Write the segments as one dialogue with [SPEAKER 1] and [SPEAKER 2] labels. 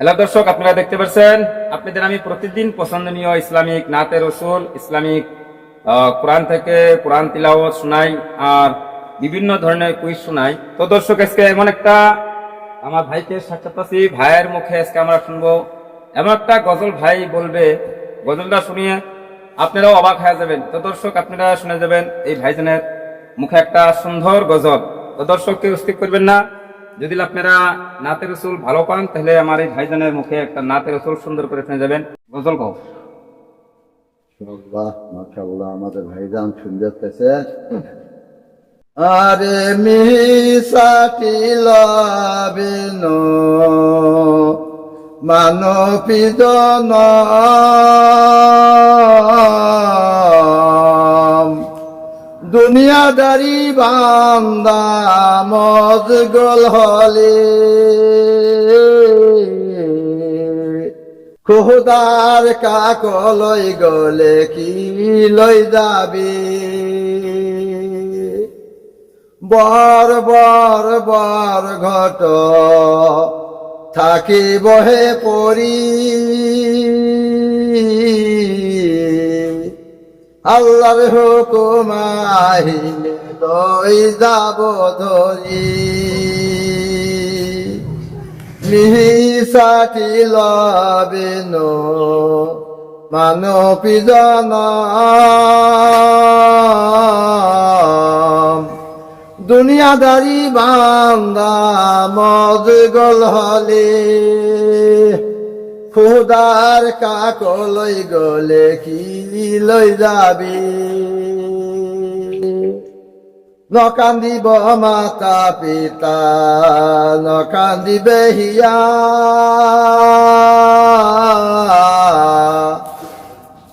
[SPEAKER 1] Hello দর্শক, আপনারা দেখতে পাচ্ছেন আপনাদের আমি প্রতিদিন পছন্দনীয় ইসলামিক নাতে রসুল, ইসলামিক কোরআন থেকে কোরআন তিলাওয়াত শোনাই আর বিভিন্ন ধরনের কুইজ শোনাই। তো দর্শক, আজকে এমন একটা আমার ভাইকে সাক্ষাৎ পাচ্ছি, ভাইয়ের মুখে আজকে আমরা শুনবো এমন একটা গজল। ভাই বলবে, গজলটা শুনিয়ে আপনারাও অবাক হয়ে যাবেন। তো দর্শক, আপনারা শুনে যাবেন এই ভাইজানের মুখে একটা সুন্দর গজল। তো দর্শক, কেউ স্থির করবেন না। যদি আপনারা নাতে রসুল ভালো পান তাহলে আমার এই ভাইজানের মুখে একটা নাতে রসুল সুন্দর করে শুনে যাবেন। গজল কও।
[SPEAKER 2] আল্লাহ মাশাআল্লাহ, আমাদের ভাইজান শুনতেছে। আরে মিসাটি লাবিন মানপিদন দুনিয়াদারি বান্দা মজগুল হলে খোদার কাকলই গলে কি লই যাবি বর বর বর ঘট থাকি বহে পরি আল্লাহর হুকুম আহিলে লই যাব ধরি মিহিসাটি লবেন মানপিজন দুনিয়াদারি বান্দা মজগল হলে খুদার কাকলই গলে কি লই যাবি নকান্দিব মাতা পিতা নকান্দিবে হিয়া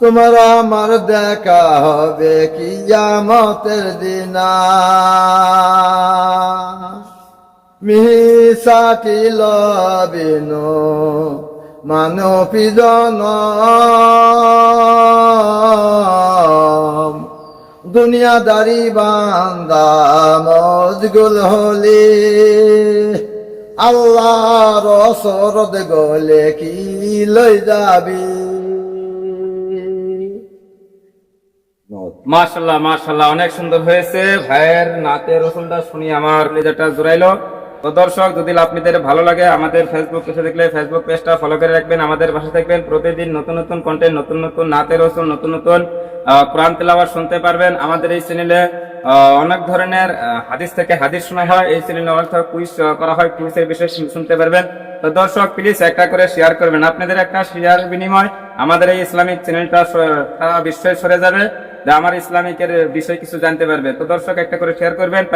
[SPEAKER 2] তোমার আমার দেখা হবে কিয়ামতের দিনা মিহিসাটি লবিন মানপিজন দুনিয়াদারি বান্দা মজগুল হলে আল্লাহর রসরদ গলে কি লই যাবি।
[SPEAKER 1] মাশাআল্লাহ মাশাআল্লাহ, অনেক সুন্দর হয়েছে। ভাইয়ের নাতে রসুলটা শুনি আমার লেজারটা জোরাইলো। তো দর্শক, যদি আপনাদের ভালো লাগে আমাদের ফেসবুক পেজে দেখলে ফেসবুক পেজটা ফলো করে রাখবেন, আমাদের পাশে থাকবেন। প্রতিদিন নতুন নতুন কন্টেন্ট, নতুন নতুন নাতে রসুল, নতুন নতুন কোরআন তেলাওয়াত শুনতে পারবেন। আমাদের এই চ্যানেলে অনেক ধরনের হাদিস থেকে হাদিস শোনা হয়। এই চ্যানেলে অনেক কুইজ করা হয়, কুইজের বিষয়ে শুনতে পারবেন। তো দর্শক, প্লিজ একটা করে শেয়ার করবেন। আপনাদের একটা শেয়ার বিনিময় আমাদের এই ইসলামিক চ্যানেলটা সারা বিশ্বে ছড়ে যাবে, যে আমার ইসলামিকের বিষয় কিছু জানতে পারবে। তো দর্শক, একটা করে শেয়ার করবেন।